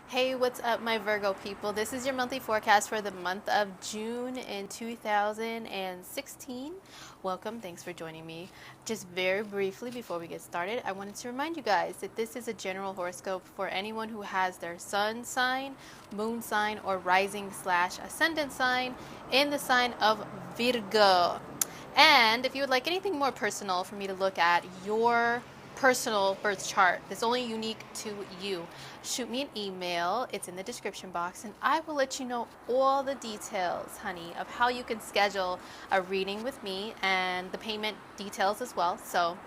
Hey, what's up, my Virgo people? This is your monthly forecast for the month of June in 2016. Welcome, thanks for joining me. Just very briefly before we get started, I wanted to remind you guys that this is a general horoscope for anyone who has their sun sign, moon sign, or rising/ascendant sign in the sign of Virgo. And if you would like anything more personal for me to look at your personal birth chart that's only unique to you, shoot me an email. It's in the description box, and I will let you know all the details, honey, of how you can schedule a reading with me and the payment details as well. So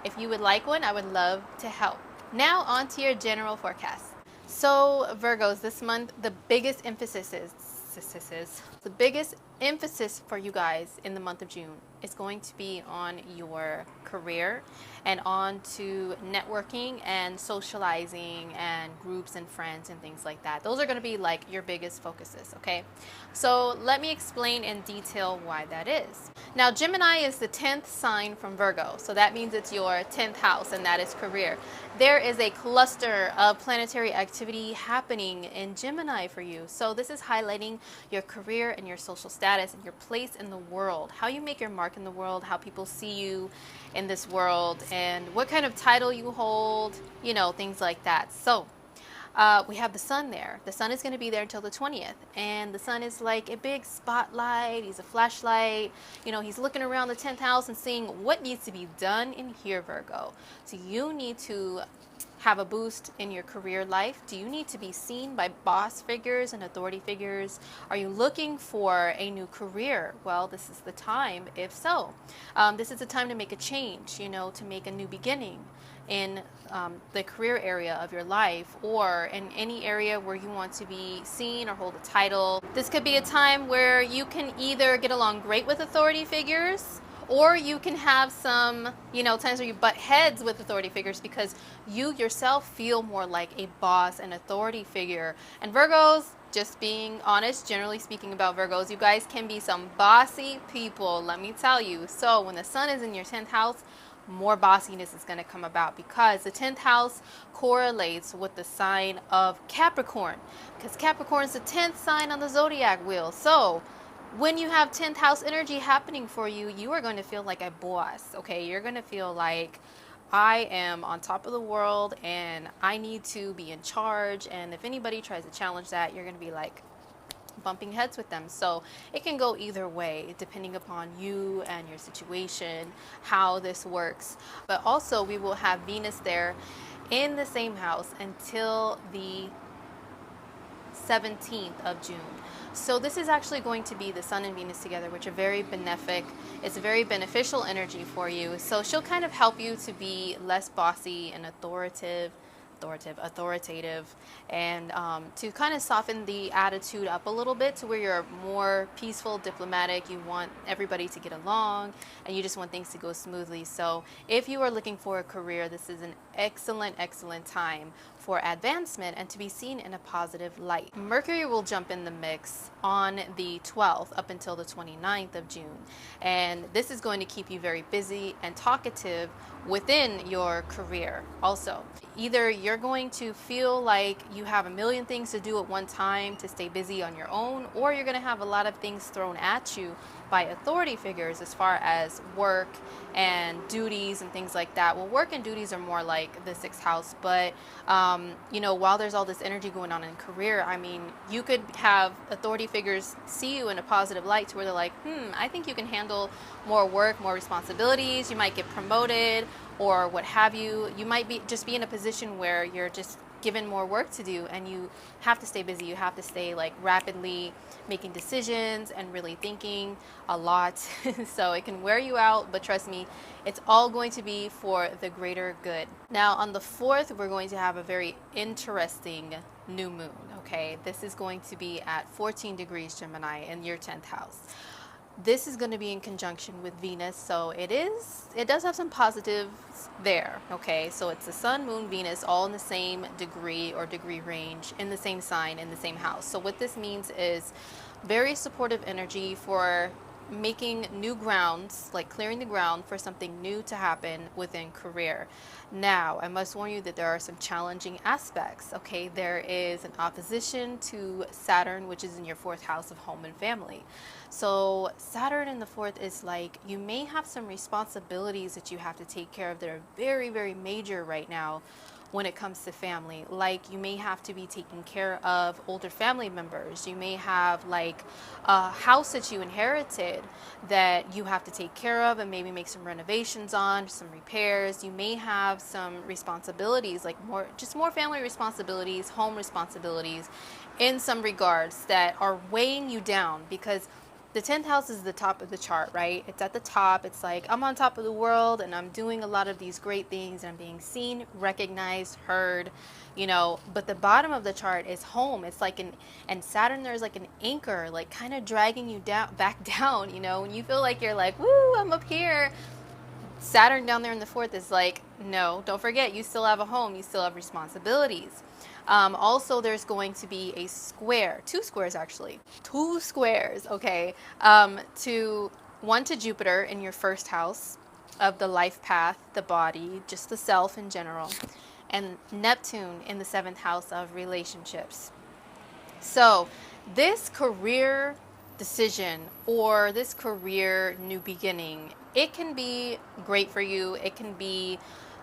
if you would like one, I would love to help. Now, on to your general forecast. So, Virgos, this month, the biggest emphasis for you guys in the month of June is going to be on your career and on to networking and socializing and groups and friends and things like that. Those are going to be like your biggest focuses, okay? So let me explain in detail why that is. Now, Gemini is the 10th sign from Virgo, so that means it's your 10th house, and that is career. There is a cluster of planetary activity happening in Gemini for you. So this is highlighting your career and your social status and your place in the world, how you make your mark in the world, how people see you in this world, and what kind of title you hold, you know, things like that. So we have the sun there. The sun is going to be there until the 20th. And the sun is like a big spotlight. He's a flashlight. You know, he's looking around the 10th house and seeing what needs to be done in here, Virgo. So you need to have a boost in your career life? Do you need to be seen by boss figures and authority figures? Are you looking for a new career? Well, this is the time, if so. This is the time to make a change, you know, to make a new beginning in the career area of your life, or in any area where you want to be seen or hold a title. This could be a time where you can either get along great with authority figures, or you can have some, you know, times where you butt heads with authority figures because you yourself feel more like a boss and authority figure. And Virgos, just being honest, generally speaking about Virgos, you guys can be some bossy people, let me tell you. So when the sun is in your 10th house, more bossiness is going to come about because the 10th house correlates with the sign of Capricorn, because Capricorn is the 10th sign on the zodiac wheel. So when you have 10th house energy happening for you, you are going to feel like a boss, okay? You're going to feel like I am on top of the world and I need to be in charge. And if anybody tries to challenge that, you're going to be like bumping heads with them. So it can go either way depending upon you and your situation, how this works. But also we will have Venus there in the same house until the 17th of June. So this is actually going to be the Sun and Venus together, which are very benefic. It's a very beneficial energy for you. So she'll kind of help you to be less bossy and authoritative, and to kind of soften the attitude up a little bit to where you're more peaceful, diplomatic. You want everybody to get along and you just want things to go smoothly. So if you are looking for a career, this is an excellent time for advancement and to be seen in a positive light. Mercury will jump in the mix on the 12th up until the 29th of June. And this is going to keep you very busy and talkative within your career also. Either you're going to feel like you have a million things to do at one time to stay busy on your own, or you're going to have a lot of things thrown at you by authority figures as far as work and duties and things like that. Well, work and duties are more like the 6th house, but you know, while there's all this energy going on in career, I mean, you could have authority figures see you in a positive light to where they're like, I think you can handle more work, more responsibilities. You might get promoted or what have you. You might be just be in a position where you're just given more work to do and you have to stay busy. You have to stay like rapidly making decisions and really thinking a lot. So it can wear you out, but trust me, it's all going to be for the greater good. Now on the 4th, we're going to have a very interesting new moon, okay? This is going to be at 14 degrees Gemini in your 10th house. This is going to be in conjunction with Venus, so it does have some positives there, okay? So it's the Sun, Moon, Venus, all in the same degree or degree range, in the same sign, in the same house. So what this means is very supportive energy for making new grounds, like clearing the ground for something new to happen within career. Now, I must warn you that there are some challenging aspects. Okay, there is an opposition to Saturn, which is in your fourth house of home and family. So Saturn in the fourth is like, you may have some responsibilities that you have to take care of that are very, very major right now when it comes to family. Like, you may have to be taking care of older family members. You may have like a house that you inherited that you have to take care of and maybe make some renovations on, some repairs. You may have some responsibilities, like more family responsibilities, home responsibilities in some regards that are weighing you down, because the 10th house is the top of the chart, right? It's at the top. It's like, I'm on top of the world and I'm doing a lot of these great things and I'm being seen, recognized, heard, but the bottom of the chart is home. It's like and Saturn, there's like an anchor, like kind of dragging you down, back down, when you feel like you're like, woo, I'm up here. Saturn down there in the fourth is like, no, don't forget, you still have a home. You still have responsibilities. Also, there's going to be a square, two squares, okay, one to Jupiter in your first house of the life path, the body, just the self in general, and Neptune in the seventh house of relationships. So this career decision or this career new beginning, it can be great for you. It can be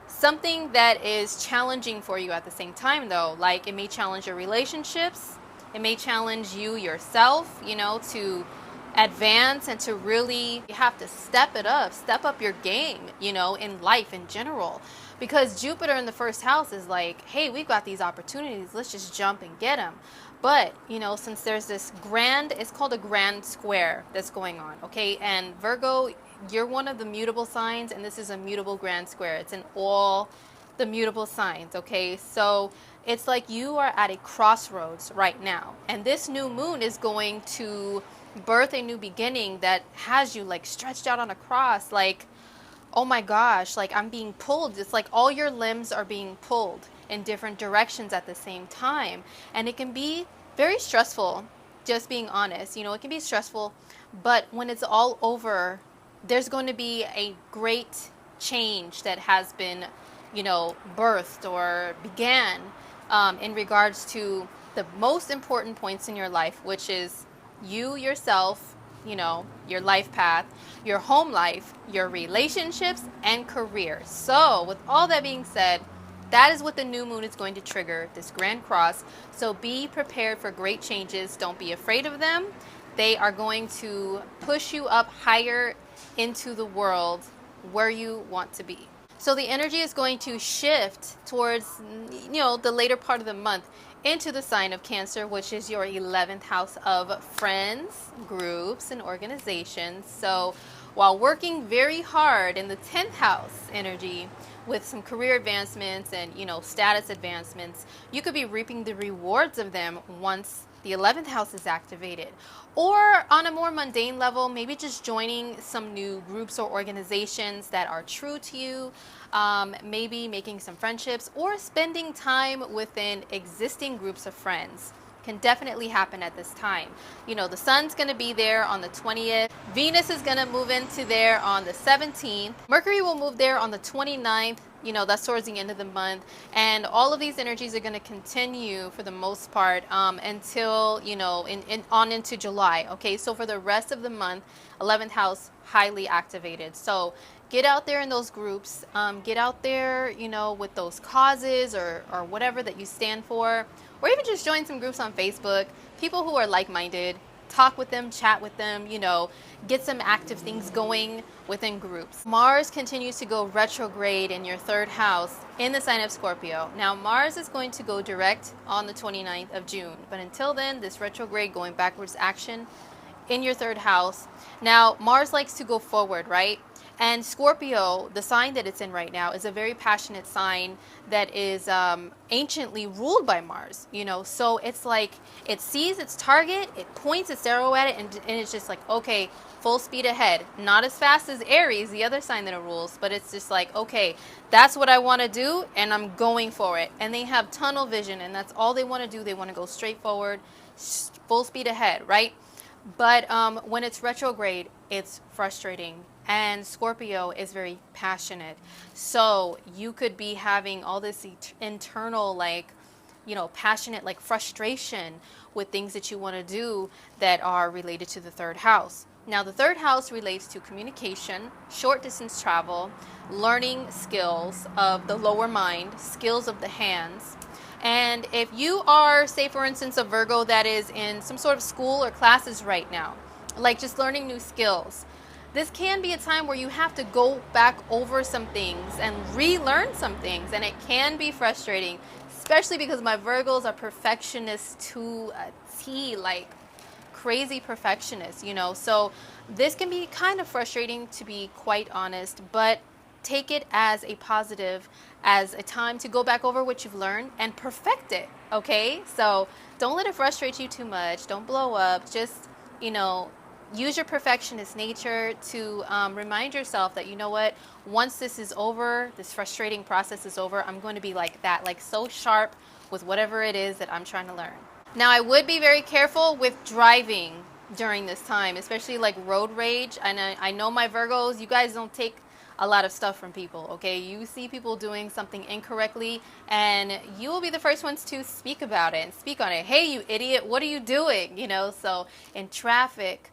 something that is challenging for you at the same time, though. Like, it may challenge your relationships. It may challenge you yourself, to advance and to really have to step up your game, in life in general. Because Jupiter in the first house is like, hey, we've got these opportunities. Let's just jump and get them. But, since there's this it's called a grand square that's going on, okay? And Virgo, you're one of the mutable signs, and this is a mutable grand square. It's in all the mutable signs, okay? So it's like you are at a crossroads right now. And this new moon is going to birth a new beginning that has you like stretched out on a cross, like, oh my gosh, like I'm being pulled. It's like all your limbs are being pulled in different directions at the same time. And it can be very stressful, just being honest. It can be stressful, but when it's all over, there's going to be a great change that has been, birthed or began in regards to the most important points in your life, which is you yourself, your life path, your home life, your relationships, and career. So with all that being said, that is what the new moon is going to trigger, this grand cross. So be prepared for great changes. Don't be afraid of them. They are going to push you up higher into the world where you want to be. So the energy is going to shift towards, the later part of the month into the sign of Cancer, which is your 11th house of friends, groups, and organizations. So while working very hard in the 10th house energy with some career advancements and, status advancements, you could be reaping the rewards of them once the 11th house is activated. Or on a more mundane level, maybe just joining some new groups or organizations that are true to you, maybe making some friendships or spending time within existing groups of friends can definitely happen at this time. The sun's going to be there on the 20th. Venus is going to move into there on the 17th. Mercury will move there on the 29th. That's towards the end of the month. And all of these energies are going to continue for the most part until, on into July. Okay, so for the rest of the month, 11th house, highly activated. So get out there in those groups. Get out there, with those causes or whatever that you stand for. Or even just join some groups on Facebook. People who are like-minded. Talk with them, chat with them, get some active things going within groups. Mars continues to go retrograde in your third house in the sign of Scorpio. Now, Mars is going to go direct on the 29th of June. But until then, this retrograde going backwards action in your third house. Now, Mars likes to go forward, right? And Scorpio, the sign that it's in right now, is a very passionate sign that is anciently ruled by Mars, So it's like it sees its target, it points its arrow at it, and it's just like, okay, full speed ahead. Not as fast as Aries, the other sign that it rules, but it's just like, okay, that's what I want to do, and I'm going for it. And they have tunnel vision, and that's all they want to do. They want to go straight forward, full speed ahead, right? But when it's retrograde, it's frustrating. And Scorpio is very passionate. So you could be having all this internal, like, passionate, like frustration with things that you want to do that are related to the third house. Now, the third house relates to communication, short distance travel, learning skills of the lower mind, skills of the hands. And if you are, say, for instance, a Virgo that is in some sort of school or classes right now, like just learning new skills, this can be a time where you have to go back over some things and relearn some things. And it can be frustrating, especially because my Virgos are perfectionists to a T, like crazy perfectionists, So this can be kind of frustrating, to be quite honest, but take it as a positive, as a time to go back over what you've learned and perfect it, okay? So don't let it frustrate you too much. Don't blow up. Just, use your perfectionist nature to remind yourself that, what, once this is over, this frustrating process is over, I'm going to be like that, like so sharp with whatever it is that I'm trying to learn. Now, I would be very careful with driving during this time, especially like road rage. And I know my Virgos, you guys don't take a lot of stuff from people, okay? You see people doing something incorrectly, and you will be the first ones to speak about it and speak on it. Hey, you idiot, what are you doing? So in traffic,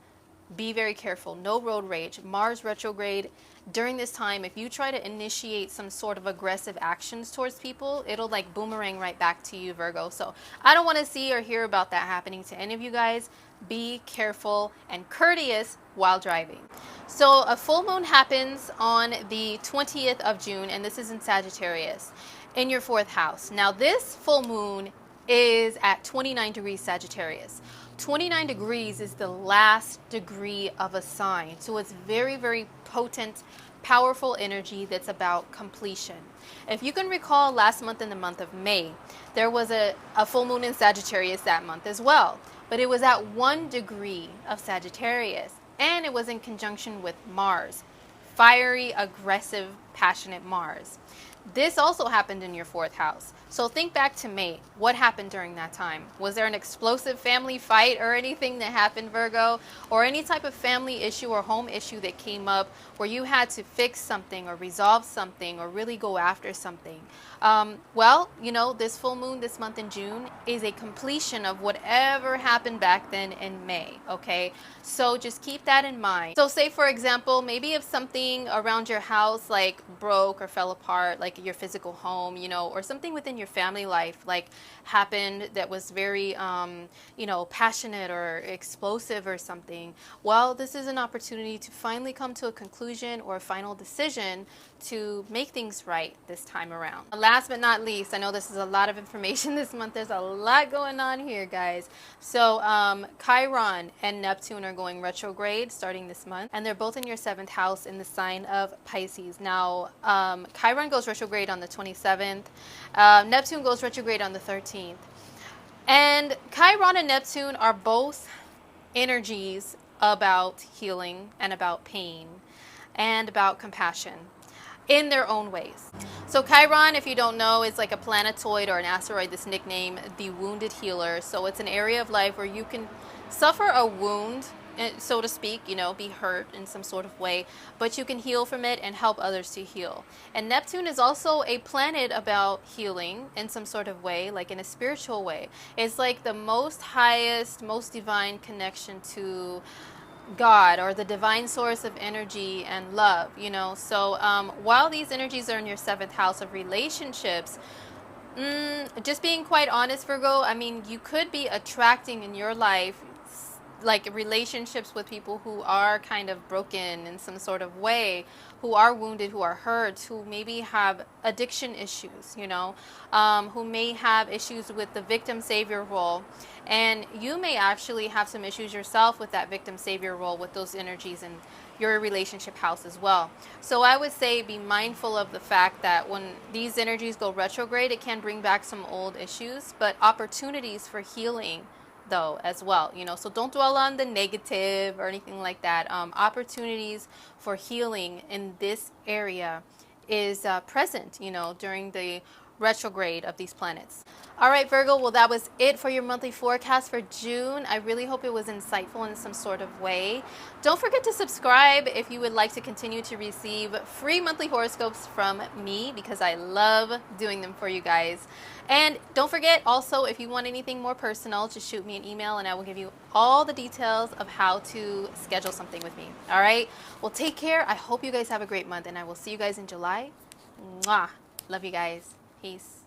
be very careful. No road rage. Mars retrograde. During this time, if you try to initiate some sort of aggressive actions towards people, it'll like boomerang right back to you, Virgo. So I don't want to see or hear about that happening to any of you guys. Be careful and courteous while driving. So a full moon happens on the 20th of June, and this is in Sagittarius, in your 4th house. Now this full moon is at 29 degrees Sagittarius. 29 degrees is the last degree of a sign. So it's very, very potent, powerful energy that's about completion. If you can recall, last month in the month of May, there was a full moon in Sagittarius that month as well. But it was at 1 degree of Sagittarius, and it was in conjunction with Mars. Fiery, aggressive, passionate Mars. This also happened in your 4th house. So think back to May. What happened during that time? Was there an explosive family fight or anything that happened, Virgo? Or any type of family issue or home issue that came up where you had to fix something or resolve something or really go after something? Well, this full moon this month in June is a completion of whatever happened back then in May, okay? So just keep that in mind. So say, for example, maybe if something around your house like broke or fell apart, like your physical home, or something within your family life like happened that was very, passionate or explosive or something, well, this is an opportunity to finally come to a conclusion or a final decision to make things right this time around. Last but not least, I know this is a lot of information this month. There's a lot going on here, guys. So Chiron and Neptune are going retrograde starting this month, and they're both in your 7th house in the sign of Pisces. Now, Chiron goes retrograde on the 27th. Neptune goes retrograde on the 13th. And Chiron and Neptune are both energies about healing and about pain and about compassion in their own ways. So Chiron, if you don't know, is like a planetoid or an asteroid that's nicknamed the wounded healer. So it's an area of life where you can suffer a wound, so to speak, be hurt in some sort of way, but you can heal from it and help others to heal. And Neptune is also a planet about healing in some sort of way, like in a spiritual way. It's like the most highest, most divine connection to God or the divine source of energy and love, So while these energies are in your 7th house of relationships, just being quite honest, Virgo, you could be attracting in your life like relationships with people who are kind of broken in some sort of way, who are wounded, who are hurt, who maybe have addiction issues, who may have issues with the victim savior role. And you may actually have some issues yourself with that victim savior role with those energies in your relationship house as well. So I would say be mindful of the fact that when these energies go retrograde, it can bring back some old issues, but opportunities for healing though as well, so don't dwell on the negative or anything like that. Opportunities for healing in this area is present, during the retrograde of these planets. All right, Virgo, well, that was it for your monthly forecast for June. I really hope it was insightful in some sort of way. Don't forget to subscribe if you would like to continue to receive free monthly horoscopes from me, because I love doing them for you guys. And don't forget also, if you want anything more personal, just shoot me an email and I will give you all the details of how to schedule something with me. All right, well, take care. I hope you guys have a great month, and I will see you guys in July. Mwah. Love you guys. Peace.